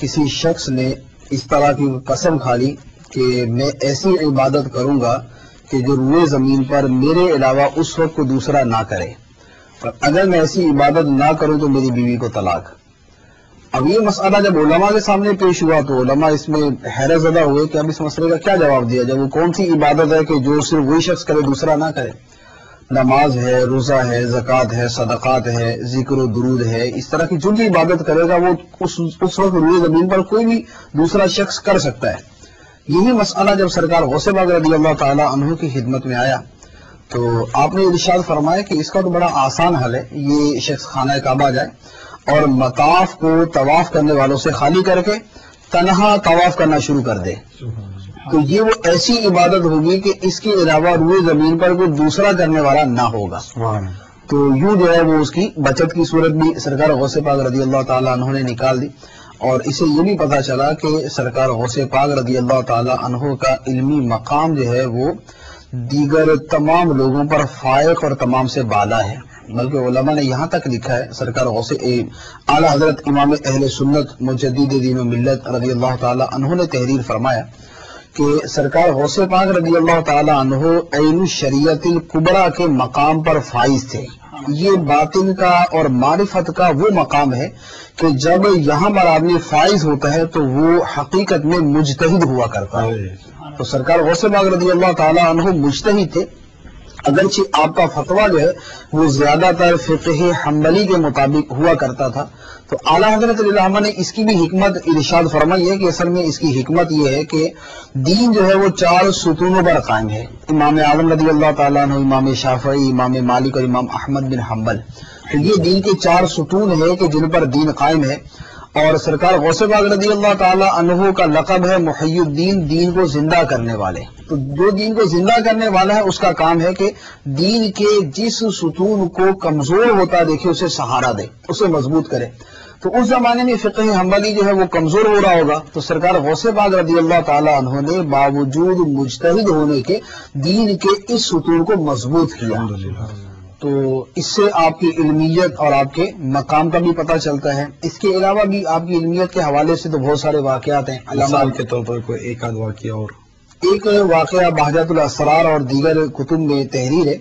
کسی شخص نے اس طرح کی قسم کھا لی کہ میں ایسی عبادت کروں گا کہ جو روئے زمین پر میرے علاوہ اس وقت کو دوسرا نہ کرے، اور اگر میں ایسی عبادت نہ کروں تو میری بیوی کو طلاق۔ اب یہ مسئلہ جب علماء کے سامنے پیش ہوا تو علماء اس میں حیرت زدہ ہوئے کہ اب اس مسئلے کا کیا جواب دیا جب وہ کون سی عبادت ہے کہ جو صرف وہی شخص کرے دوسرا نہ کرے؟ نماز ہے، روزہ ہے، زکوٰۃ ہے، صدقات ہے، ذکر و درود ہے، اس طرح کی جو بھی عبادت کرے گا وہ اس وقت روئے زمین پر کوئی بھی دوسرا شخص کر سکتا ہے۔ یہی مسئلہ جب سرکار غوث پاک رضی اللہ تعالی عنہ کی خدمت میں آیا تو آپ نے ارشاد فرمایا کہ اس کا تو بڑا آسان حل ہے، یہ شخص خانہ کعبہ جائے اور مطاف کو طواف کرنے والوں سے خالی کر کے تنہا طواف کرنا شروع کر دے، تو یہ وہ ایسی عبادت ہوگی کہ اس کے علاوہ روئے زمین پر کوئی دوسرا کرنے والا نہ ہوگا۔ تو یوں جو ہے وہ اس کی بچت کی صورت بھی سرکار غوث پاک رضی اللہ تعالیٰ عنہ نے نکال دی، اور اسے یہ بھی پتا چلا کہ سرکار غوث پاک رضی اللہ تعالیٰ عنہ کا علمی مقام جو ہے وہ دیگر تمام لوگوں پر فائق اور تمام سے بالا ہے، بلکہ علماء نے یہاں تک لکھا ہے، سرکار غوث اعلیٰ حضرت امام اہل سنت مجدد دین و ملت رضی اللہ تعالیٰ عنہ نے تحریر فرمایا کہ سرکار غوث پاک رضی اللہ تعالیٰ عنہ عین الشریعت الکبریٰ کے مقام پر فائز تھے۔ یہ باطن کا اور معرفت کا وہ مقام ہے کہ جب یہاں پر آدمی فائز ہوتا ہے تو وہ حقیقت میں مجتہد ہوا کرتا ہے۔ تو سرکار غوث پاک رضی اللہ تعالیٰ عنہ مجتہد تھے، اگرچہ آپ کا فتویٰ جو ہے وہ زیادہ تر فقہ حنبلی کے مطابق ہوا کرتا تھا، تو اعلیٰ حضرت علامہ نے اس کی بھی حکمت ارشاد فرمائی ہے کہ اصل میں اس کی حکمت یہ ہے کہ دین جو ہے وہ 4 ستونوں پر قائم ہے۔ امام اعظم رضی اللہ تعالیٰ عنہ، امام شافعی، امام مالک اور امام احمد بن حنبل، تو یہ دین کے 4 ستون ہے کہ جن پر دین قائم ہے، اور سرکار غوث پاک رضی اللہ تعالیٰ عنہ کا لقب ہے محی الدین، دین کو زندہ کرنے والے۔ تو جو دین کو زندہ کرنے والا ہے اس کا کام ہے کہ دین کے جس ستون کو کمزور ہوتا دیکھے اسے سہارا دے، اسے مضبوط کرے۔ تو اس زمانے میں فقہ حنبلی جو ہے وہ کمزور ہو رہا ہوگا، تو سرکار غوث پاک رضی اللہ تعالیٰ عنہ نے باوجود مجتہد ہونے کے دین کے اس ستون کو مضبوط کیا۔ تو اس سے آپ کی علمیت اور آپ کے مقام کا بھی پتہ چلتا ہے۔ اس کے علاوہ بھی آپ کی علمیت کے حوالے سے تو بہت سارے واقعات ہیں، مثال کے طور پر کوئی ایک آدھ واقعہ اور ایک واقعہ بہجت الاسرار اور دیگر کتب میں تحریر ہے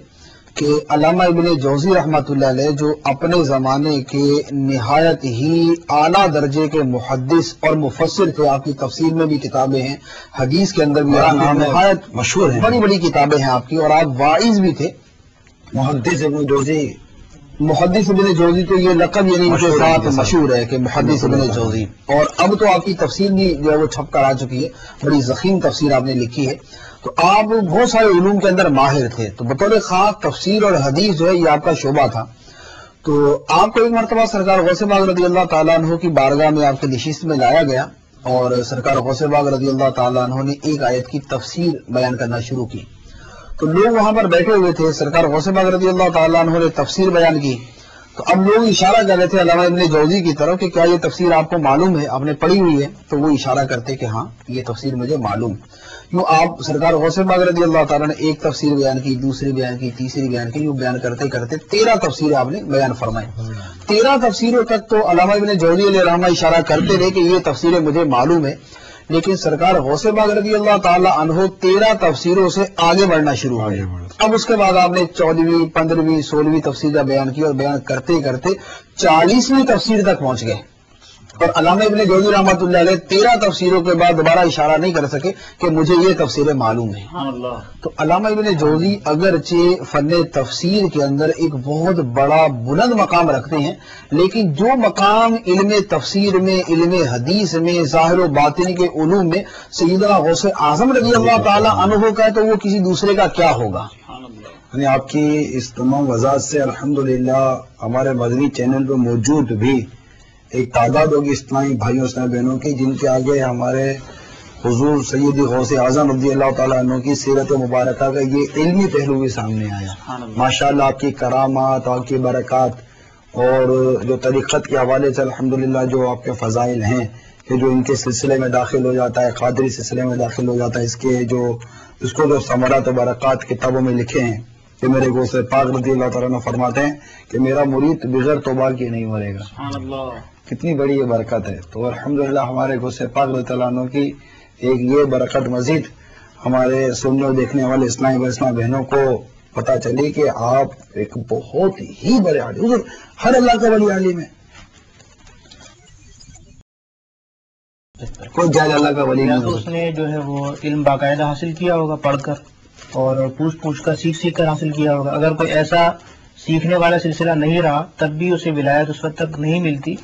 کہ علامہ ابن جوزی رحمۃ اللہ علیہ جو اپنے زمانے کے نہایت ہی اعلیٰ درجے کے محدث اور مفسر تھے، آپ کی تفسیر میں بھی کتابیں ہیں، حدیث کے اندر بھی نہایت مشہور ہیں، بڑی بڑی کتابیں ہیں آپ کی، اور آپ واعظ بھی تھے۔ محدث ابن جوزی، محدث ابن جوزی تو یہ لقب یعنی ان کے ساتھ مشہور ہے کہ محدث ابن جوزی، اور اب تو آپ کی تفسیر بھی جو ہے وہ چھپ کر آ چکی ہے، بڑی ضخیم تفسیر آپ نے لکھی ہے۔ تو آپ بہت سارے علوم کے اندر ماہر تھے، تو بطور خاص تفسیر اور حدیث جو ہے یہ آپ کا شعبہ تھا۔ تو آپ کو ایک مرتبہ سرکار غوث پاک رضی اللہ تعالیٰ عنہ کی بارگاہ میں آپ کی نشست میں لایا گیا، اور سرکار غوث پاک رضی اللہ تعالیٰ عنہ نے ایک آیت کی تفسیر بیان کرنا شروع کی۔ تو لوگ وہاں پر بیٹھے ہوئے تھے، سرکار غوث پاک رضی اللہ تعالیٰ عنہ نے تفسیر بیان کی، تو اب لوگ اشارہ کر رہے تھے علامہ ابن جوزی کی طرف کہ کیا یہ تفسیر آپ کو معلوم ہے، آپ نے پڑھی ہوئی ہے؟ تو وہ اشارہ کرتے کہ ہاں یہ تفسیر مجھے معلوم۔ یوں آپ سرکار غوث پاک رضی اللہ تعالیٰ نے ایک تفسیر بیان کی، دوسری بیان کی، تیسری بیان کی، یوں بیان کرتے کرتے 13 تفسیر آپ نے بیان فرمائی۔ 13 تفسیروں تک تو علامہ ابن جوزی علیہ الرحمہ اشارہ کرتے رہے کہ یہ تفسیریں مجھے معلوم ہے، لیکن سرکار غوث پاک رضی اللہ تعالیٰ عنہ 13 تفسیروں سے آگے بڑھنا شروع ہوئے۔ اب اس کے بعد آپ نے 14ویں، 15ویں، 16ویں تفسیر بیان کی، اور بیان کرتے کرتے 40ویں تفسیر تک پہنچ گئے، اور علامہ ابن جوزی رحمۃ اللہ علیہ 13 تفسیروں کے بعد دوبارہ اشارہ نہیں کر سکے کہ مجھے یہ تفسیریں معلوم ہیں۔ تو علامہ ابن جوزی اگرچہ فن تفسیر کے اندر ایک بہت بڑا بلند مقام رکھتے ہیں، لیکن جو مقام علم تفسیر میں، علم حدیث میں، ظاہر و باطن کے علوم میں سیدنا غوث اعظم رضی اللہ تعالی عنہ کا ہے تو وہ کسی دوسرے کا کیا ہوگا؟ یعنی آپ کی اس تمام وضاحت سے الحمدللہ ہمارے مدنی چینل پہ موجود بھی ایک تعداد ہوگی اسلامی بھائیوں اسلامی بہنوں کی جن کے آگے ہمارے حضور سیدی غوث اعظم رضی اللہ تعالیٰ عنہ کی سیرت مبارکہ کا یہ علمی پہلو بھی سامنے آیا۔ ماشاءاللہ آپ کی کرامات، آپ کی برکات، اور جو طریقت کے حوالے سے الحمدللہ جو آپ کے فضائل ہیں کہ جو ان کے سلسلے میں داخل ہو جاتا ہے، قادری سلسلے میں داخل ہو جاتا ہے، اس کو جو ثمرات و برکات کتابوں میں لکھے ہیں کہ میرے غوث پاک رضی اللہ تعالیٰ عنہ فرماتے ہیں کہ میرا مرید بغیر توبہ کے نہیں مرے گا۔ کتنی بڑی یہ برکت ہے. تو الحمدللہ ہمارے غوث پاک رضی اللہ عنہ کی ایک یہ برکت مزید ہمارے سننے اور دیکھنے والے اسلامی بہنوں کو پتہ چلی کہ آپ ایک بہت ہی بڑے عالم، حضور ہر اللہ کا ولی عالم ہے، کوئی جائز اللہ کا ولی نہیں. اس نے جو ہے وہ علم باقاعدہ حاصل کیا ہوگا پڑھ کر اور پوچھ کر سیکھ کر حاصل کیا ہوگا. اگر کوئی ایسا سیکھنے والا سلسلہ نہیں رہا تب بھی اسے ولایت اس وقت تک نہیں ملتی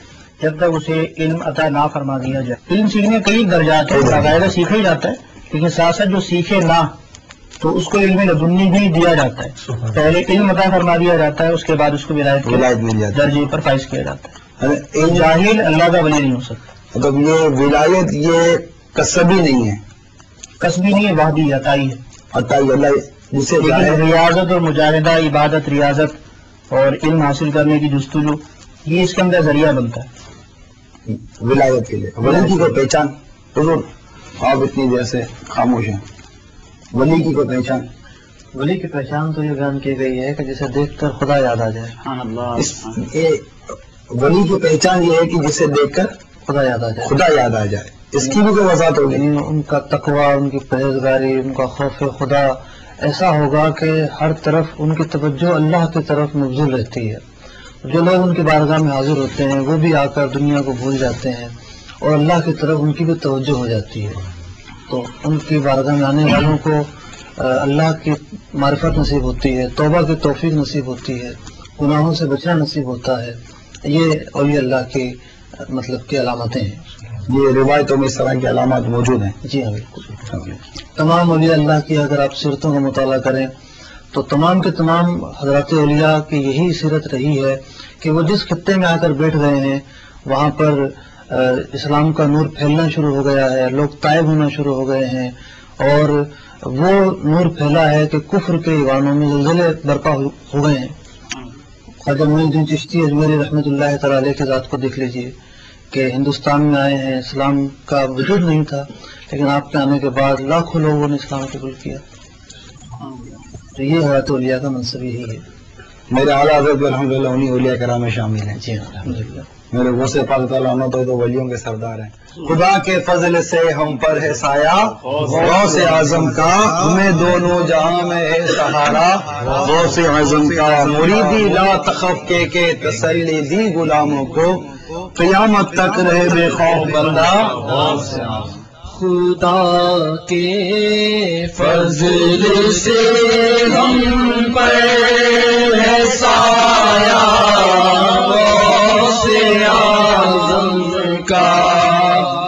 جب تک اسے علم عطا نہ فرما دیا جائے. علم سیکھنے کئی درجات ہیں، باقاعدہ سیکھا ہی جاتا ہے، لیکن ساتھ ساتھ جو سیکھے نہ تو اس کو علم لدنی بھی دیا جاتا ہے. پہلے علم عطا فرما دیا جاتا ہے، اس کے بعد اس کو ولایت کے درجے پر فائز کیا جاتا ہے. جاہل اللہ کا ولی نہیں ہو سکتا. مطلب یہ ولایت یہ کسبی نہیں ہے، کسبی نہیں ہے، وحدی عطائی ہے. عطائی اللہ جسے لیکن ریاضت اور مجاہدہ، عبادت، ریاضت اور علم حاصل کرنے کی جستجو یہ اس کے اندر ذریعہ بنتا ہے ولایت کے لیے. ولی کی کوئی پہچان؟ حضور آپ اتنی دیر سے خاموش ہیں، ولی کی کوئی پہچان؟ ولی کی پہچان تو یہ بیان کی گئی ہے کہ جسے دیکھ کر خدا یاد آ جائے. ولی کی پہچان یہ ہے کہ جسے دیکھ کر خدا یاد آ جائے، خدا یاد آ جائے. اس کی بھی کوئی وضاحت ہوگی؟ ان کا تقوی، ان کی پرہیزگاری، ان کا خوف خدا ایسا ہوگا کہ ہر طرف ان کی توجہ اللہ کی طرف مبذول رہتی ہے. جو لوگ ان کی بارگاہ میں حاضر ہوتے ہیں وہ بھی آ کر دنیا کو بھول جاتے ہیں اور اللہ کی طرف ان کی بھی توجہ ہو جاتی ہے. تو ان کی بارگاہ میں آنے والوں کو اللہ کی معرفت نصیب ہوتی ہے، توبہ کی توفیق نصیب ہوتی ہے، گناہوں سے بچنا نصیب ہوتا ہے. یہ اولیاء اللہ کی مطلب کی علامتیں ہیں. یہ روایتوں میں اس طرح کی علامات موجود ہیں. جی ہاں بالکل. تمام اولیاء اللہ کی اگر آپ سیرتوں کا مطالعہ کریں تو تمام کے تمام حضرات اولیاء کی یہی سیرت رہی ہے کہ وہ جس خطے میں آ کر بیٹھ گئے ہیں وہاں پر اسلام کا نور پھیلنا شروع ہو گیا ہے، لوگ تائب ہونا شروع ہو گئے ہیں اور وہ نور پھیلا ہے کہ کفر کے ایوانوں میں زلزلے برپا ہو گئے ہیں. خواجہ معین الدین چشتی اجمیری رحمۃ اللہ تعالی علیہ کی ذات کو دیکھ لیجئے کہ ہندوستان میں آئے ہیں، اسلام کا وجود نہیں تھا لیکن آپ کے آنے کے بعد لاکھوں لوگوں نے اسلام قبول کیا. تو یہ حضرات اولیاء کا منصب یہی ہے. میرے اعلیٰ حضرت الحمدللہ انہیں اولیاء کرام میں شامل ہیں. جی الحمدللہ. میرے غوث پاک تعالیٰ عنہ تو ولیوں کے سردار ہیں. خدا کے فضل سے ہم پر ہے سایہ غوث اعظم کا، ہمیں دونوں جہاں میں ہے سہارا غوث اعظم کا. مریدی لا تخف کے تسلی دی غلاموں کو، قیامت تک رہے بے خوف بندہ غوث اعظم. خدا کے فضل سے ہم پر ہے سایہ غوث اعظم کا،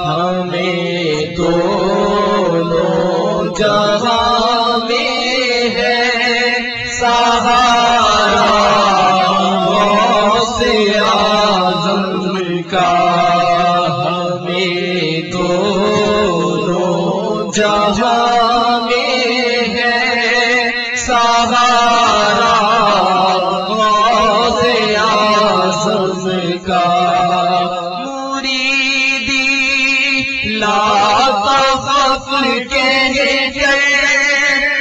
ہمیں دونوں جہاں میں ہے سہارا غوث اعظم کا، ہمیں جہاں میں ہے سہارا غوث اعظم کا. مریدی لا تخف کہہ کر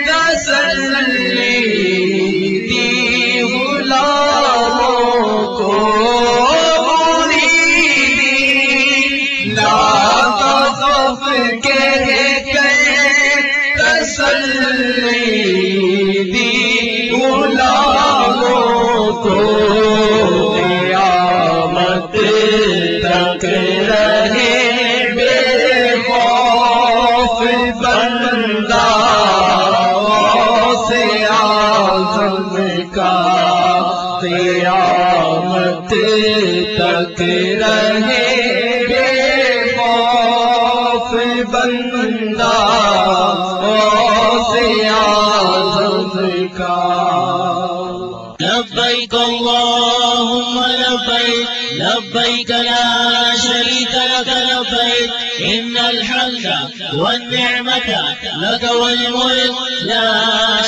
تسلی دی غلاموں کو، مریدی لا تخف کہہ دی غلاموں کو، قیامت تک رہے بے خوف بندہ غوث اعظم کا، قیامت تک رہے بے خوف بندہ لبيك اللهم لبيك لبيك لا شريك لك لبيك إن الحمد والنعمة لك والملك لا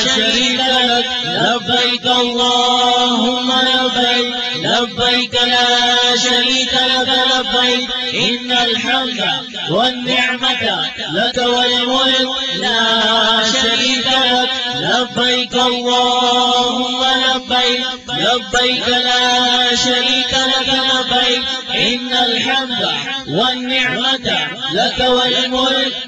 شريك لك لبيك اللهم لبيك لبيك لا شريك لك لبيك إن الحمد والنعمة لك والملك لا شريك لك لبيك اللهم لبيك لبيك لا شريك لك لبيك إن الحمد والنعمة لك والملك